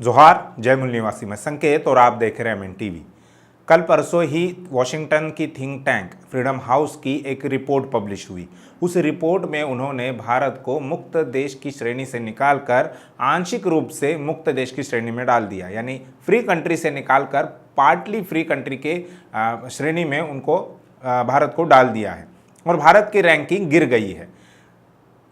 जोहार, जय मूल निवासी, मैं संकेत और आप देख रहे हैं एमएन टीवी। कल परसों ही वॉशिंगटन की थिंक टैंक फ्रीडम हाउस की एक रिपोर्ट पब्लिश हुई। उस रिपोर्ट में उन्होंने भारत को मुक्त देश की श्रेणी से निकालकर आंशिक रूप से मुक्त देश की श्रेणी में डाल दिया, यानी फ्री कंट्री से निकालकर पार्टली फ्री कंट्री के श्रेणी में उनको भारत को डाल दिया है और भारत की रैंकिंग गिर गई है।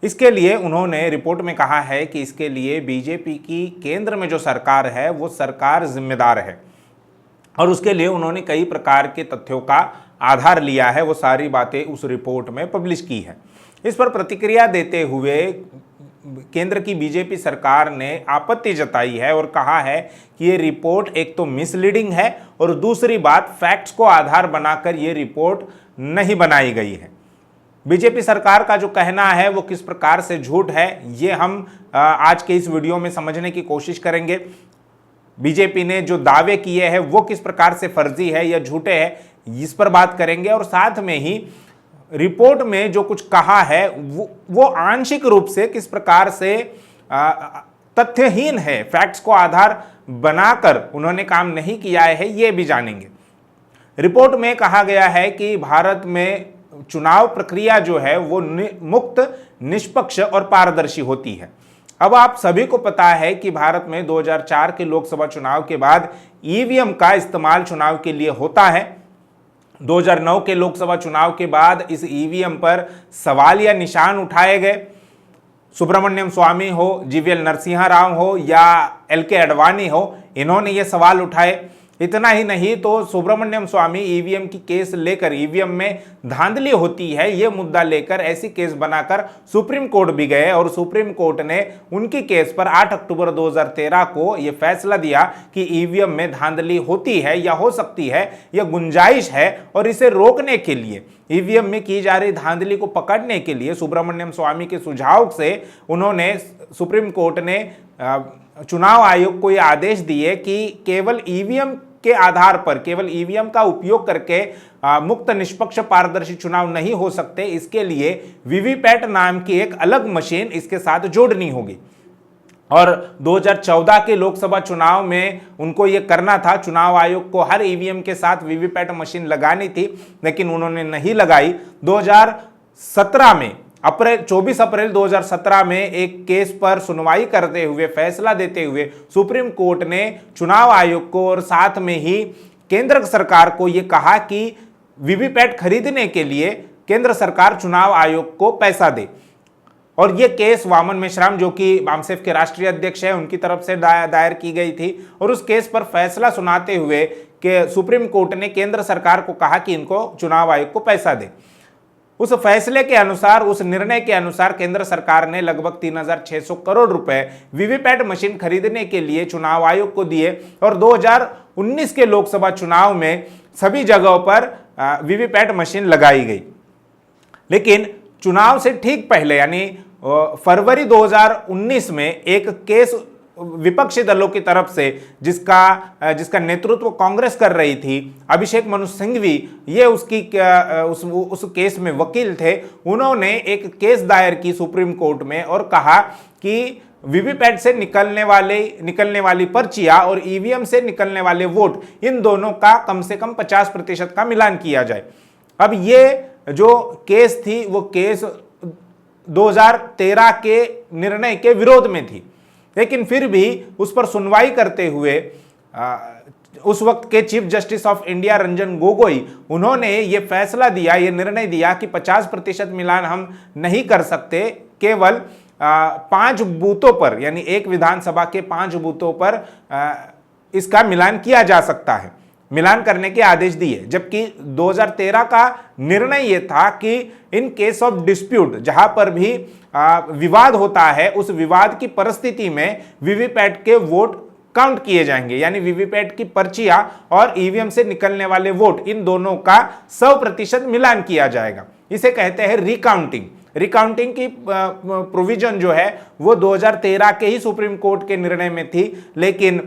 इसके लिए उन्होंने रिपोर्ट में कहा है कि इसके लिए बीजेपी की केंद्र में जो सरकार है वो सरकार जिम्मेदार है और उसके लिए उन्होंने कई प्रकार के तथ्यों का आधार लिया है। वो सारी बातें उस रिपोर्ट में पब्लिश की है। इस पर प्रतिक्रिया देते हुए केंद्र की बीजेपी सरकार ने आपत्ति जताई है और कहा है कि ये रिपोर्ट एक तो मिसलीडिंग है और दूसरी बात फैक्ट्स को आधार बनाकर ये रिपोर्ट नहीं बनाई गई है। बीजेपी सरकार का जो कहना है वो किस प्रकार से झूठ है, ये हम आज के इस वीडियो में समझने की कोशिश करेंगे। बीजेपी ने जो दावे किए हैं वो किस प्रकार से फर्जी है या झूठे हैं, इस पर बात करेंगे और साथ में ही रिपोर्ट में जो कुछ कहा है वो आंशिक रूप से किस प्रकार से तथ्यहीन है, फैक्ट्स को आधार बनाकर उन्होंने काम नहीं किया है, ये भी जानेंगे। रिपोर्ट में कहा गया है कि भारत में चुनाव प्रक्रिया जो है वो मुक्त, निष्पक्ष और पारदर्शी होती है। अब आप सभी को पता है कि भारत में 2004 के लोकसभा चुनाव के बाद ईवीएम का इस्तेमाल चुनाव के लिए होता है। 2009 के लोकसभा चुनाव के बाद इस ईवीएम पर सवाल या निशान उठाए गए। सुब्रमण्यम स्वामी हो, जीवीएल नरसिम्हा राव हो या एलके अडवाणी हो, इन्होंने ये सवाल उठाए। इतना ही नहीं तो सुब्रमण्यम स्वामी ईवीएम की केस लेकर, ईवीएम में धांधली होती है ये मुद्दा लेकर ऐसी केस बनाकर सुप्रीम कोर्ट भी गए और सुप्रीम कोर्ट ने उनकी केस पर 8 अक्टूबर 2013 को यह फैसला दिया कि ईवीएम में धांधली होती है या हो सकती है या गुंजाइश है और इसे रोकने के लिए, ईवीएम में की जा रही धांधली को पकड़ने के लिए सुब्रमण्यम स्वामी के सुझाव से उन्होंने, सुप्रीम कोर्ट ने चुनाव आयोग को यह आदेश दिए कि केवल ईवीएम के आधार पर, केवल ईवीएम का उपयोग करके मुक्त, निष्पक्ष, पारदर्शी चुनाव नहीं हो सकते। इसके लिए वीवीपैट नाम की एक अलग मशीन इसके साथ जोड़नी होगी और 2014 के लोकसभा चुनाव में उनको ये करना था। चुनाव आयोग को हर ईवीएम के साथ वीवीपैट मशीन लगानी थी, लेकिन उन्होंने नहीं लगाई। 2017 में 24 अप्रैल 2017 में एक केस पर सुनवाई करते हुए, फैसला देते हुए सुप्रीम कोर्ट ने चुनाव आयोग को और साथ में ही केंद्र सरकार को यह कहा कि वीवीपैट खरीदने के लिए केंद्र सरकार चुनाव आयोग को पैसा दे। और यह केस वामन मेश्राम, जो कि वामसेफ के राष्ट्रीय अध्यक्ष है, उनकी तरफ से दायर की गई थी और उस केस पर फैसला सुनाते हुए कि सुप्रीम कोर्ट ने केंद्र सरकार को कहा कि इनको चुनाव आयोग को पैसा दे। उस फैसले के अनुसार, उस निर्णय के अनुसार केंद्र सरकार ने लगभग 3600 करोड़ रुपए वीवीपैट मशीन खरीदने के लिए चुनाव आयोग को दिए और 2019 के लोकसभा चुनाव में सभी जगहों पर वीवीपैट मशीन लगाई गई। लेकिन चुनाव से ठीक पहले, यानी फरवरी 2019 में एक केस विपक्षी दलों की तरफ से, जिसका नेतृत्व कांग्रेस कर रही थी, अभिषेक मनु सिंघवी, ये उस केस में वकील थे। उन्होंने एक केस दायर की सुप्रीम कोर्ट में और कहा कि वीवीपैट से निकलने वाली पर्चियां और ईवीएम से निकलने वाले वोट, इन दोनों का कम से कम 50% का मिलान किया जाए। अब ये जो केस थी वो केस 2013 के निर्णय के विरोध में थी, लेकिन फिर भी उस पर सुनवाई करते हुए उस वक्त के chief justice of India Ranjan Gogoi, उन्होंने ये फैसला दिया, ये निर्णय दिया कि 50% मिलान हम नहीं कर सकते, केवल 5 बूथों पर, यानी एक विधानसभा के 5 बूथों पर इसका मिलान किया जा सकता है। मिलान करने के आदेश दिए, जबकि 2013 का निर्णय यह था कि इन केस ऑफ डिस्प्यूट, जहां पर भी विवाद होता है, उस विवाद की परिस्थिति में वीवीपैट के वोट काउंट किए जाएंगे, यानी वीवीपैट की पर्चियां और ईवीएम से निकलने वाले वोट, इन दोनों का 100% मिलान किया जाएगा। इसे कहते हैं रिकाउंटिंग। रिकाउंटिंग की प्रोविजन जो है वो 2013 के ही सुप्रीम कोर्ट के निर्णय में थी, लेकिन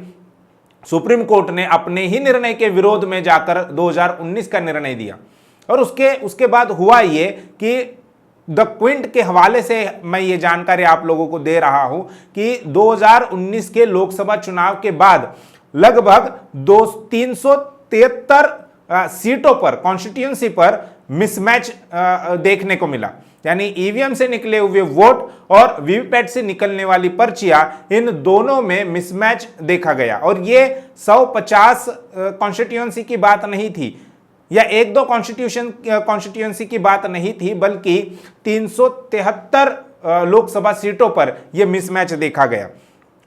सुप्रीम कोर्ट ने अपने ही निर्णय के विरोध में जाकर 2019 का निर्णय दिया और उसके बाद हुआ ये कि द क्विंट के हवाले से मैं ये जानकारी आप लोगों को दे रहा हूं कि 2019 के लोकसभा चुनाव के बाद लगभग 373 सीटों पर, कॉन्स्टिट्यूंसी पर मिसमैच देखने को मिला। यानी ईवीएम से निकले हुए वोट और वीवीपैट से निकलने वाली पर्चियां, इन दोनों में मिसमैच देखा गया। और ये 150 कॉन्स्टिट्यूंसी की बात नहीं थी या एक दो कॉन्स्टिट्यूंसी की बात नहीं थी, बल्कि 373 लोकसभा सीटों पर यह मिसमैच देखा गया।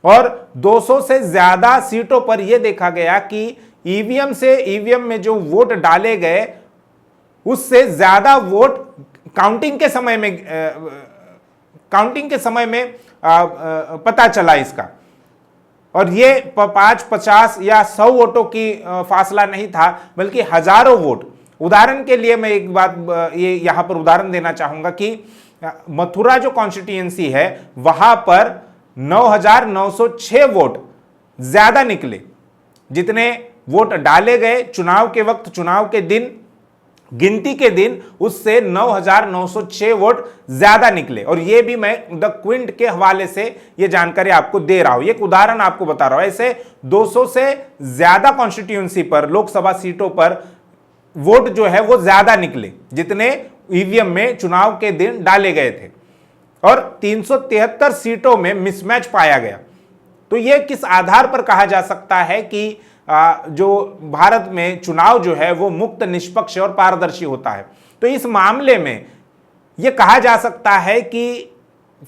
और 200 से ज्यादा सीटों पर यह देखा गया कि ईवीएम में जो वोट डाले गए उससे ज्यादा वोट काउंटिंग के समय में पता चला इसका। और ये 5, 50 या 100 वोटों की फासला नहीं था, बल्कि हजारों वोट। उदाहरण के लिए मैं एक बात ये यहां पर उदाहरण देना चाहूंगा कि मथुरा जो कॉन्स्टिट्यूएंसी है वहां पर 9,906 वोट ज्यादा निकले। जितने वोट डाले गए चुनाव के वक्त, चुनाव के दिन, गिनती के दिन, उससे 9,906 वोट ज्यादा निकले। और यह भी मैं द क्विंट के हवाले से यह जानकारी आपको दे रहा हूं, एक उदाहरण आपको बता रहा हूं। ऐसे 200 से ज्यादा कॉन्स्टिट्यूएंसी पर, लोकसभा सीटों पर वोट जो है वो ज्यादा निकले जितने ईवीएम में चुनाव के दिन डाले गए थे। और 373 सीटों में मिसमैच पाया गया। तो यह किस आधार पर कहा जा सकता है कि जो भारत में चुनाव जो है वो मुक्त, निष्पक्ष और पारदर्शी होता है? तो इस मामले में यह कहा जा सकता है कि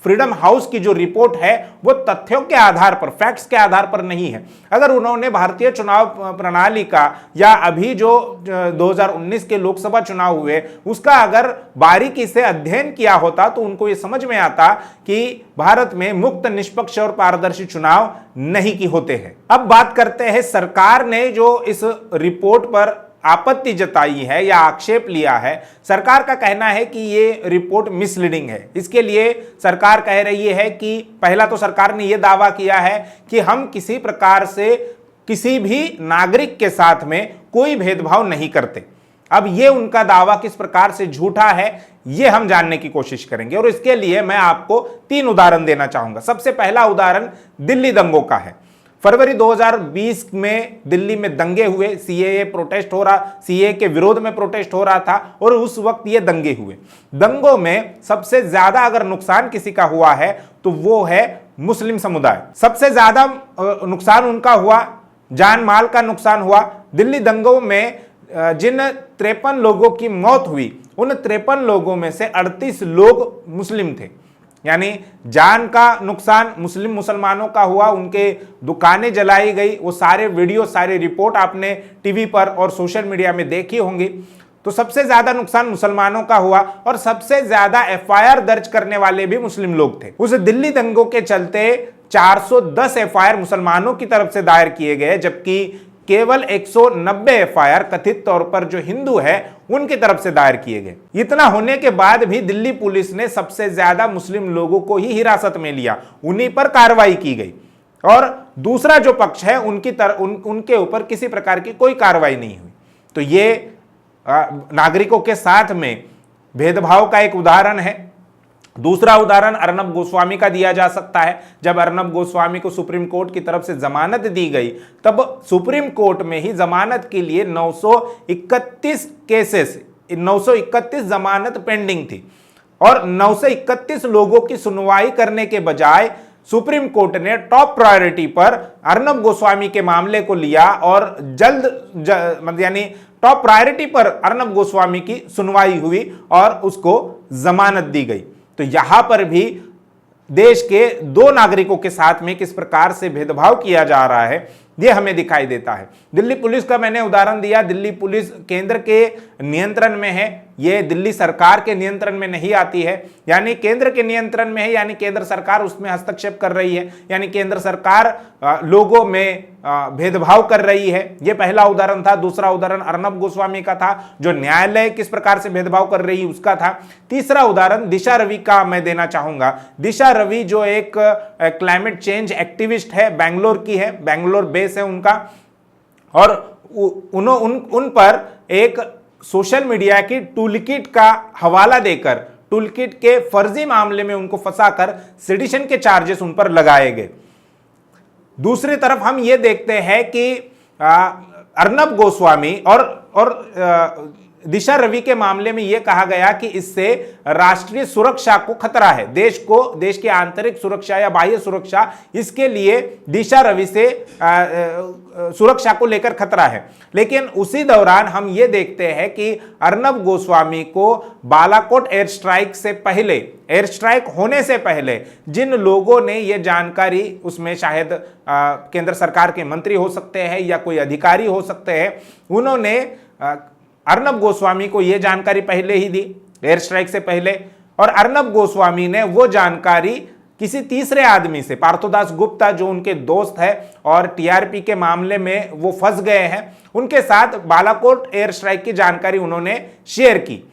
फ्रीडम हाउस की जो रिपोर्ट है वो तथ्यों के आधार पर, फैक्ट्स के आधार पर नहीं है। अगर उन्होंने भारतीय चुनाव प्रणाली का या अभी जो 2019 के लोकसभा चुनाव हुए उसका अगर बारीकी से अध्ययन किया होता तो उनको ये समझ में आता कि भारत में मुक्त, निष्पक्ष और पारदर्शी चुनाव नहीं की होते हैं। अब बात करते हैं सरकार ने जो इस रिपोर्ट पर आपत्ति जताई है या आक्षेप लिया है। सरकार का कहना है कि ये रिपोर्ट मिसलीडिंग है। इसके लिए सरकार कह रही है कि पहला तो सरकार ने यह दावा किया है कि हम किसी प्रकार से किसी भी नागरिक के साथ में कोई भेदभाव नहीं करते। अब ये उनका दावा किस प्रकार से झूठा है ये हम जानने की कोशिश करेंगे और इसके लिए मैं आपको 3 उदाहरण देना चाहूंगा। सबसे पहला उदाहरण दिल्ली दंगों का है। फरवरी 2020 में दिल्ली में दंगे हुए, सीएए के विरोध में प्रोटेस्ट हो रहा था और उस वक्त ये दंगे हुए। दंगों में सबसे ज्यादा अगर नुकसान किसी का हुआ है तो वो है मुस्लिम समुदाय। सबसे ज्यादा नुकसान उनका हुआ, जान माल का नुकसान हुआ। दिल्ली दंगों में जिन 53 लोगों की मौत हुई उन 53 लोगों में से 38 लोग मुस्लिम थे। यानी जान का नुकसान मुसलमानों का हुआ, उनके दुकानें जलाई गई। वो सारे वीडियो, सारी रिपोर्ट आपने टीवी पर और सोशल मीडिया में देखी होंगी। तो सबसे ज्यादा नुकसान मुसलमानों का हुआ और सबसे ज्यादा एफआईआर दर्ज करने वाले भी मुस्लिम लोग थे। उस दिल्ली दंगों के चलते 410 एफआईआर मुसलमानों की तरफ से दायर किए गए, जबकि केवल 190 एफआईआर कथित तौर पर जो हिंदू है उनकी तरफ से दायर किए गए। इतना होने के बाद भी दिल्ली पुलिस ने सबसे ज्यादा मुस्लिम लोगों को ही हिरासत में लिया, उन्हीं पर कार्रवाई की गई। और दूसरा जो पक्ष है उनके ऊपर किसी प्रकार की कोई कार्रवाई नहीं हुई। तो ये नागरिकों के साथ में भेदभाव का एक उदाहरण है। दूसरा उदाहरण अर्नब गोस्वामी का दिया जा सकता है। जब अर्नब गोस्वामी को सुप्रीम कोर्ट की तरफ से जमानत दी गई तब सुप्रीम कोर्ट में ही जमानत के लिए 931 जमानत पेंडिंग थी और 931 लोगों की सुनवाई करने के बजाय सुप्रीम कोर्ट ने टॉप प्रायोरिटी पर अर्नब गोस्वामी के मामले को लिया और यानी टॉप प्रायोरिटी पर अर्नब गोस्वामी की सुनवाई हुई और उसको जमानत दी गई। तो यहां पर भी देश के 2 नागरिकों के साथ में किस प्रकार से भेदभाव किया जा रहा है यह हमें दिखाई देता है। दिल्ली पुलिस का मैंने उदाहरण दिया। दिल्ली पुलिस केंद्र के नियंत्रण में है, यह दिल्ली सरकार के नियंत्रण में नहीं आती है। यानी केंद्र के नियंत्रण में है, यानी केंद्र सरकार उसमें हस्तक्षेप कर रही है, यानी केंद्र सरकार लोगों में भेदभाव कर रही है। यह पहला उदाहरण था। दूसरा उदाहरण अर्नब गोस्वामी का था, जो न्यायालय किस प्रकार से भेदभाव कर रही है उसका था। तीसरा उदाहरण दिशा रवि का मैं देना चाहूंगा। दिशा रवि जो एक क्लाइमेट चेंज एक्टिविस्ट है, बैंगलोर की है, बैंगलोर बेस है उनका, और उन पर एक सोशल मीडिया की टूलकिट का हवाला देकर टूलकिट के फर्जी मामले में उनको फंसाकर सेडिशन के चार्जेस उन पर लगाए गए। दूसरी तरफ हम ये देखते हैं कि अर्नब गोस्वामी और दिशा रवि के मामले में यह कहा गया कि इससे राष्ट्रीय सुरक्षा को खतरा है, देश की आंतरिक सुरक्षा या बाह्य सुरक्षा, इसके लिए दिशा रवि से सुरक्षा को लेकर खतरा है। लेकिन उसी दौरान हम ये देखते हैं कि अर्नब गोस्वामी को बालाकोट एयर स्ट्राइक से पहले, एयर स्ट्राइक होने से पहले जिन लोगों ने ये जानकारी, उसमें शायद केंद्र सरकार के मंत्री हो सकते हैं या कोई अधिकारी हो सकते हैं, उन्होंने अर्नब गोस्वामी को यह जानकारी पहले ही दी एयर स्ट्राइक से पहले, और अर्नब गोस्वामी ने वो जानकारी किसी तीसरे आदमी से, पार्थोदास गुप्ता जो उनके दोस्त है और टीआरपी के मामले में वो फंस गए हैं, उनके साथ बालाकोट एयर स्ट्राइक की जानकारी उन्होंने शेयर की।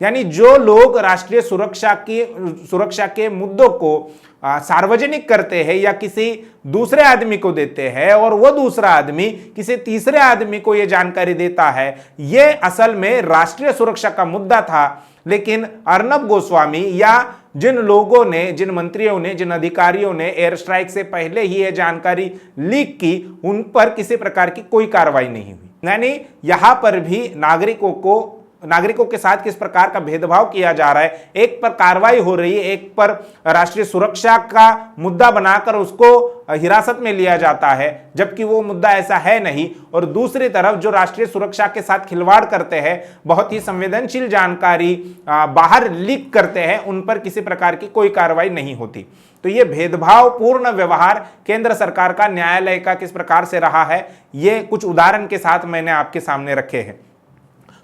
यानी जो लोग राष्ट्रीय सुरक्षा के मुद्दों को सार्वजनिक करते हैं या किसी दूसरे आदमी को देते हैं और वो दूसरा आदमी किसी तीसरे आदमी को ये जानकारी देता है, ये असल में राष्ट्रीय सुरक्षा का मुद्दा था। लेकिन अर्नब गोस्वामी या जिन लोगों ने, जिन मंत्रियों ने, जिन अधिकारियों ने एयर स्ट्राइक से पहले ही ये जानकारी लीक की, उन पर किसी प्रकार की कोई कार्रवाई नहीं हुई। यानी यहां पर भी नागरिकों के साथ किस प्रकार का भेदभाव किया जा रहा है, एक पर कार्रवाई हो रही है, एक पर राष्ट्रीय सुरक्षा का मुद्दा बनाकर उसको हिरासत में लिया जाता है, जबकि वो मुद्दा ऐसा है नहीं, और दूसरी तरफ जो राष्ट्रीय सुरक्षा के साथ खिलवाड़ करते हैं, बहुत ही संवेदनशील जानकारी बाहर लीक करते हैं, उन पर किसी प्रकार की कोई कार्रवाई नहीं होती। तो ये भेदभावपूर्ण व्यवहार केंद्र सरकार का, न्यायालय का किस प्रकार से रहा है, ये कुछ उदाहरण के साथ मैंने आपके सामने रखे हैं।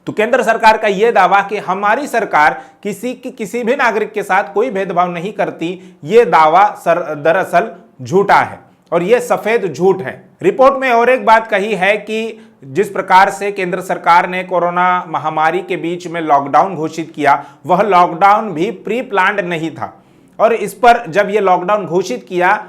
तो केंद्र सरकार का यह दावा कि हमारी सरकार किसी भी नागरिक के साथ कोई भेदभाव नहीं करती, यह दावा दरअसल झूठा है और यह सफेद झूठ है। रिपोर्ट में और एक बात कही है कि जिस प्रकार से केंद्र सरकार ने कोरोना महामारी के बीच में लॉकडाउन घोषित किया, वह लॉकडाउन भी प्री प्लान्ड नहीं था, और इस पर जब यह लॉकडाउन घोषित किया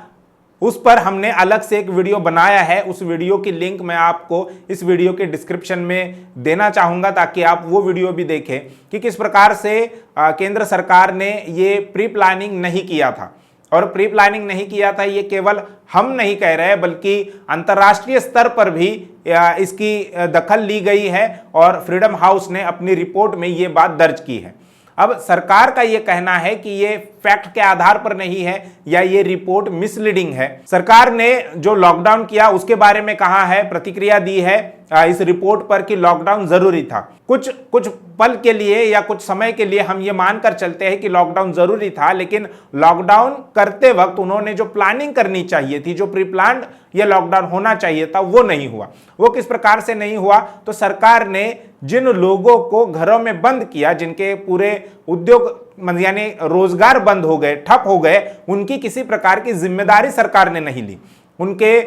उस पर हमने अलग से एक वीडियो बनाया है। उस वीडियो की लिंक मैं आपको इस वीडियो के डिस्क्रिप्शन में देना चाहूंगा ताकि आप वो वीडियो भी देखें कि किस प्रकार से केंद्र सरकार ने ये प्री प्लानिंग नहीं किया था। और प्री प्लानिंग नहीं किया था ये केवल हम नहीं कह रहे, बल्कि अंतर्राष्ट्रीय स्तर पर भी इसकी दखल ली गई है और फ्रीडम हाउस ने अपनी रिपोर्ट में ये बात दर्ज की है। अब सरकार का यह कहना है कि ये फैक्ट के आधार पर नहीं है या ये रिपोर्ट मिसलीडिंग है। सरकार ने जो लॉकडाउन किया उसके बारे में कहा है, प्रतिक्रिया दी है इस रिपोर्ट पर कि लॉकडाउन जरूरी था। कुछ पल के लिए या कुछ समय के लिए हम ये मानकर चलते हैं कि लॉकडाउन जरूरी था, लेकिन लॉकडाउन करते वक्त उन्होंने जो प्लानिंग करनी चाहिए थी, जो प्री प्लान्ड ये लॉकडाउन होना चाहिए था, वो नहीं हुआ। वो किस प्रकार से नहीं हुआ? तो सरकार ने जिन लोगों को घरों में बंद किया, जिनके पूरे उद्योग यानी रोजगार बंद हो गए, ठप हो गए, उनकी किसी प्रकार की जिम्मेदारी सरकार ने नहीं ली। उनके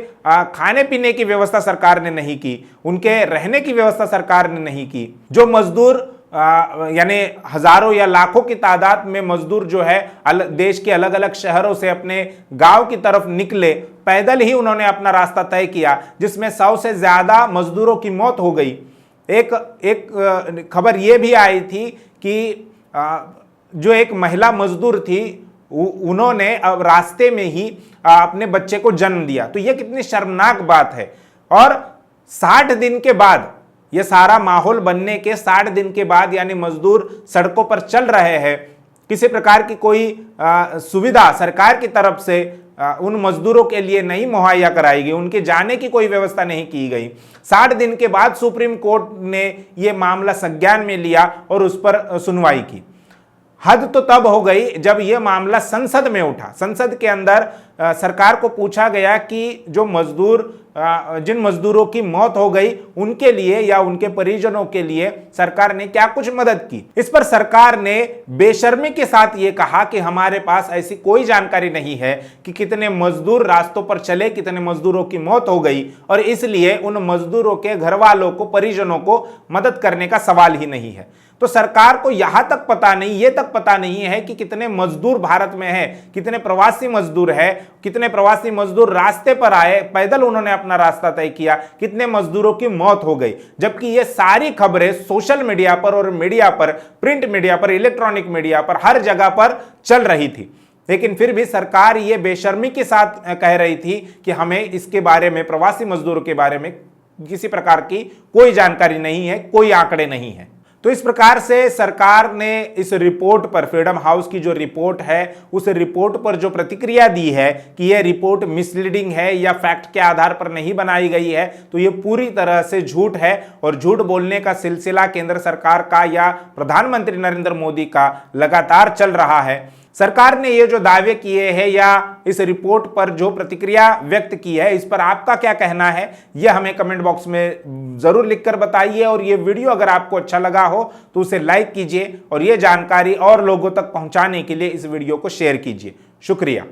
खाने पीने की व्यवस्था सरकार ने नहीं की, उनके रहने की व्यवस्था सरकार ने नहीं की। जो मजदूर यानी हजारों या लाखों की तादाद में मजदूर जो है देश के अलग अलग शहरों से अपने गांव की तरफ निकले, पैदल ही उन्होंने अपना रास्ता तय किया, जिसमें 100 से ज्यादा मजदूरों की मौत हो गई। एक खबर यह भी आई थी कि जो एक महिला मजदूर थी, उन्होंने अब रास्ते में ही अपने बच्चे को जन्म दिया। तो यह कितनी शर्मनाक बात है। और 60 दिन के बाद, यह सारा माहौल बनने के 60 दिन के बाद, यानी मजदूर सड़कों पर चल रहे हैं, किसी प्रकार की कोई सुविधा सरकार की तरफ से उन मजदूरों के लिए नहीं मुहैया कराई गई, उनके जाने की कोई व्यवस्था नहीं की गई। 60 दिन के बाद सुप्रीम कोर्ट ने यह मामला संज्ञान में लिया और उस पर सुनवाई की। हद तो तब हो गई जब यह मामला संसद में उठा। संसद के अंदर सरकार को पूछा गया कि जो जिन मजदूरों की मौत हो गई उनके लिए या उनके परिजनों के लिए सरकार ने क्या कुछ मदद की। इस पर सरकार ने बेशर्मी के साथ ये कहा कि हमारे पास ऐसी कोई जानकारी नहीं है कि कितने मजदूर रास्तों पर चले, कितने मजदूरों की मौत हो गई, और इसलिए उन मजदूरों के घर वालों को, परिजनों को मदद करने का सवाल ही नहीं है। तो सरकार को यहां तक पता नहीं, ये तक पता नहीं है कि कितने मजदूर भारत में है, कितने प्रवासी मजदूर है कितने प्रवासी मजदूर रास्ते पर आए, पैदल उन्होंने अपना रास्ता तय किया, कितने मजदूरों की मौत हो गई, जबकि ये सारी खबरें सोशल मीडिया पर और मीडिया पर, प्रिंट मीडिया पर, इलेक्ट्रॉनिक मीडिया पर, हर जगह पर चल रही थी। लेकिन फिर भी सरकार ये बेशर्मी के साथ कह रही थी कि हमें इसके बारे में, प्रवासी मजदूरों के बारे में किसी प्रकार की कोई जानकारी नहीं है, कोई आंकड़े नहीं है। तो इस प्रकार से सरकार ने इस रिपोर्ट पर, फ्रीडम हाउस की जो रिपोर्ट है, उस रिपोर्ट पर जो प्रतिक्रिया दी है कि यह रिपोर्ट मिसलीडिंग है या फैक्ट के आधार पर नहीं बनाई गई है, तो यह पूरी तरह से झूठ है। और झूठ बोलने का सिलसिला केंद्र सरकार का या प्रधानमंत्री नरेंद्र मोदी का लगातार चल रहा है। सरकार ने ये जो दावे किए हैं या इस रिपोर्ट पर जो प्रतिक्रिया व्यक्त की है, इस पर आपका क्या कहना है, यह हमें कमेंट बॉक्स में जरूर लिखकर बताइए। और ये वीडियो अगर आपको अच्छा लगा हो तो उसे लाइक कीजिए और ये जानकारी और लोगों तक पहुंचाने के लिए इस वीडियो को शेयर कीजिए। शुक्रिया।